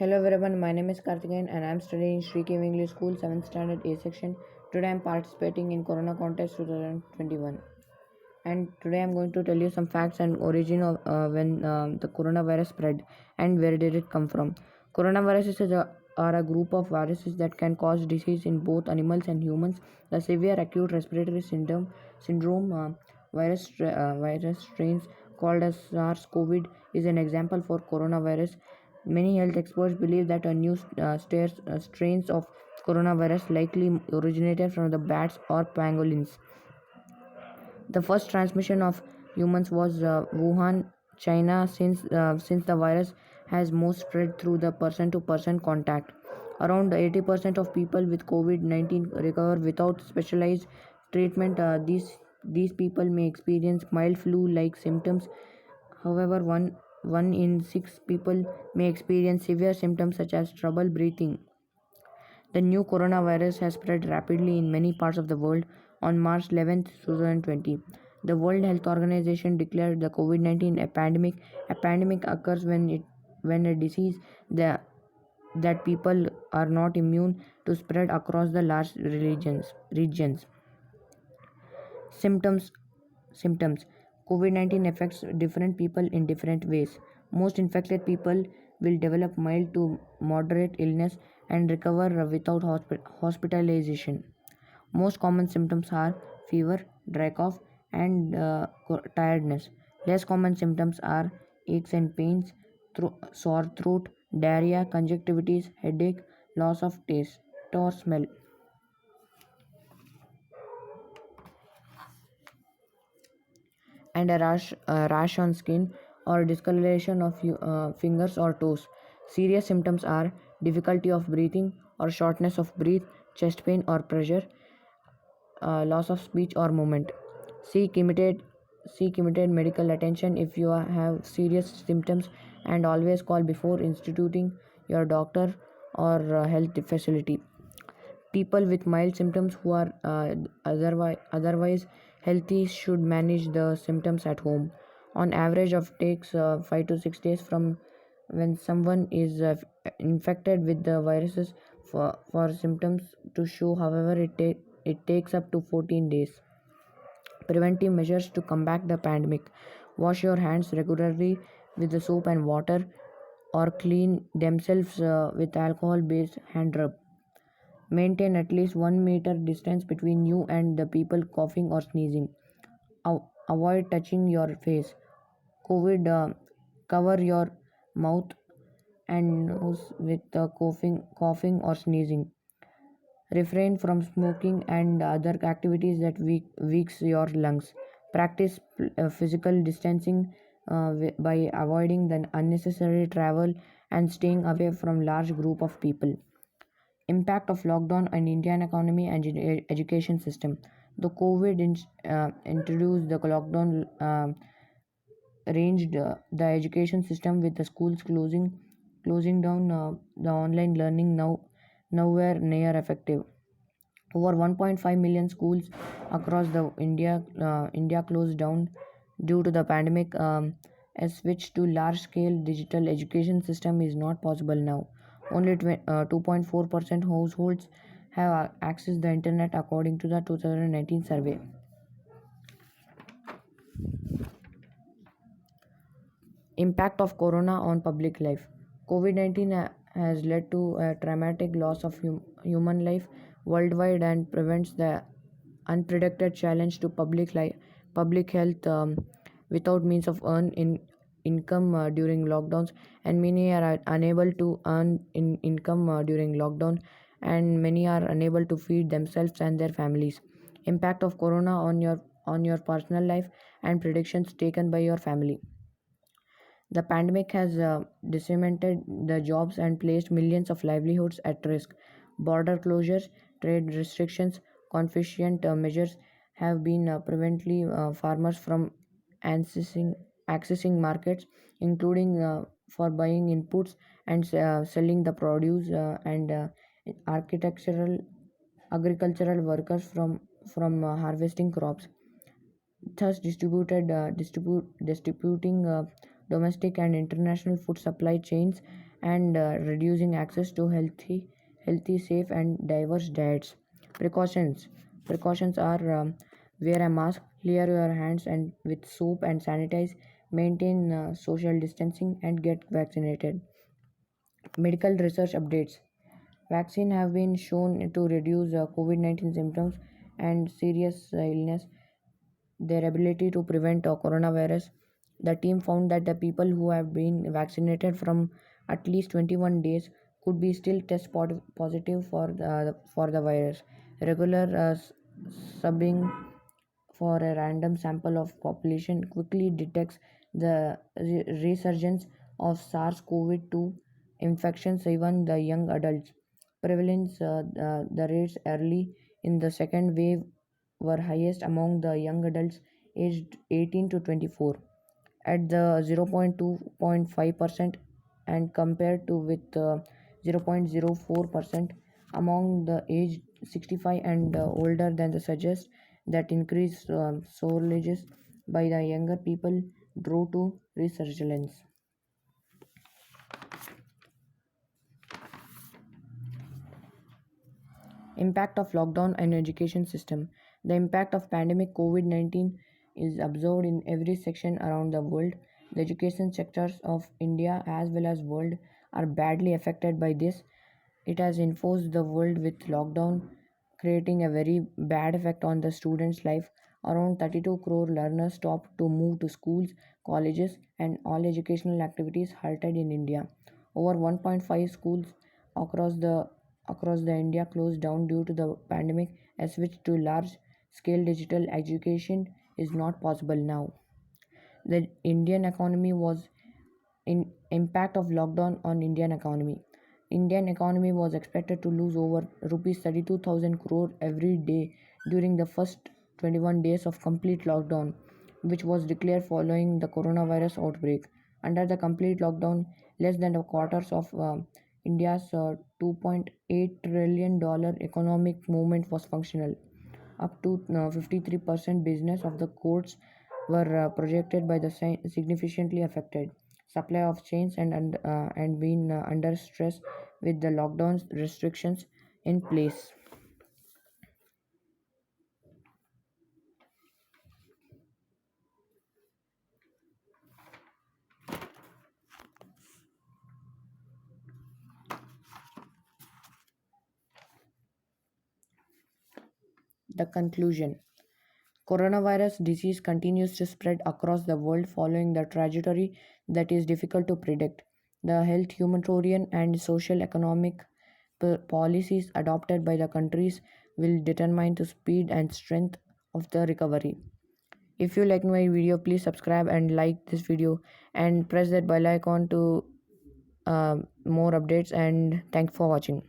Hello everyone, my name is Karthikeyan and I am studying Sri Kev English School 7th Standard A section. Today I am participating in Corona Contest 2021 and today I am going to tell you some facts and origin of when the coronavirus spread and where did it come from. Are a group of viruses that can cause disease in both animals and humans. The severe acute respiratory syndrome virus strains called as SARS-CoV is an example for coronavirus. Many health experts believe that a new strains of coronavirus likely originated from the bats or pangolins. The first transmission of humans was Wuhan, China, since the virus has most spread through the person-to-person contact. Around 80% of people with COVID-19 recover without specialized treatment. These people may experience mild flu-like symptoms. However, one in six people may experience severe symptoms such as trouble breathing. The new coronavirus has spread rapidly in many parts of the world. On March 11, 2020, the World Health Organization declared the COVID-19 a pandemic. A pandemic occurs when a disease that people are not immune to spread across the large regions. Symptoms Symptoms COVID-19 affects different people in different ways. Most infected people will develop mild to moderate illness and recover without hospitalization. Most common symptoms are fever, dry cough, and tiredness. Less common symptoms are aches and pains, sore throat, diarrhea, conjunctivitis, headache, loss of taste or smell, and a rash on skin or discoloration of fingers or toes. Serious symptoms are difficulty of breathing or shortness of breath, chest pain or pressure, loss of speech or movement. Seek immediate Seek immediate medical attention if you have serious symptoms, and always call before instituting your doctor or health facility. People with mild symptoms who are otherwise healthy should manage the symptoms at home. On average, of takes 5 to 6 days from when someone is infected with the viruses for symptoms to show. However, it takes up to 14 days. Preventive measures to combat the pandemic: wash your hands regularly with the soap and water, or clean themselves with alcohol based hand rub. Maintain at least 1 meter distance between you and the people coughing or sneezing. Avoid touching your face. COVID Cover your mouth and nose with coughing or sneezing. Refrain from smoking and other activities that weaks your lungs. Practice physical distancing by avoiding the unnecessary travel and staying away from large group of people. Impact of lockdown on Indian economy and education system. The introduced the lockdown arranged the education system with the schools closing down. The online learning nowhere near effective. Over 1.5 million schools across the India closed down due to the pandemic. A switch to large-scale digital education system is not possible now. Only 2.4% households have accessed the internet according to the 2019 survey. Impact of corona on public life. COVID-19 has led to a dramatic loss of human life worldwide and presents the unpredicted challenge to public health. Without means of income during lockdowns, and many are unable to earn income during lockdown, and many are unable to feed themselves and their families. Impact of corona on your personal life and predictions taken by your family. The pandemic has decimated the jobs and placed millions of livelihoods at risk. Border closures, trade restrictions, confiscation measures have been preventing farmers from accessing markets, including for buying inputs and selling the produce, and architectural agricultural workers from harvesting crops, thus distributing domestic and international food supply chains and reducing access to healthy, safe, and diverse diets. Precautions. Precautions are wear a mask, clear your hands and with soap and sanitize, maintain social distancing, and get vaccinated. Medical research updates. Vaccine have been shown to reduce COVID-19 symptoms and serious illness, their ability to prevent coronavirus. The team found that the people who have been vaccinated from at least 21 days could be still positive for the virus. Regular subbing for a random sample of population quickly detects the resurgence of SARS-CoV-2 infections even the young adults. Prevalence the rates early in the second wave were highest among the young adults aged 18 to 24 at the 0.2.5% and compared to with 0.04% among the age 65 and older than the suggest that increased sorelages by the younger people drove to resurgence. Impact of lockdown and education system. The impact of pandemic COVID-19 is observed in every section around the world. The education sectors of India as well as world are badly affected by this. It has enforced the world with lockdown, creating a very bad effect on the students' life. Around 32 crore learners stopped to move to schools, colleges, and all educational activities halted in India. Over 1.5 schools across the India closed down due to the pandemic. A switch to large scale digital education is not possible now. The Indian economy was in impact of lockdown on Indian economy. Indian economy was expected to lose over rupees 32,000 crore every day during the first 21 days of complete lockdown, which was declared following the coronavirus outbreak. Under the complete lockdown, less than a quarter of India's $2.8 trillion economic movement was functional. Up to 53% business of the courts were projected by the significantly affected. Supply of chains and been under stress with the lockdown restrictions in place. The conclusion. Coronavirus disease continues to spread across the world following the trajectory that is difficult to predict. The health humanitarian and social economic policies adopted by the countries will determine the speed and strength of the recovery. If you like my video, please subscribe and like this video and press that bell icon to more updates, and thanks for watching.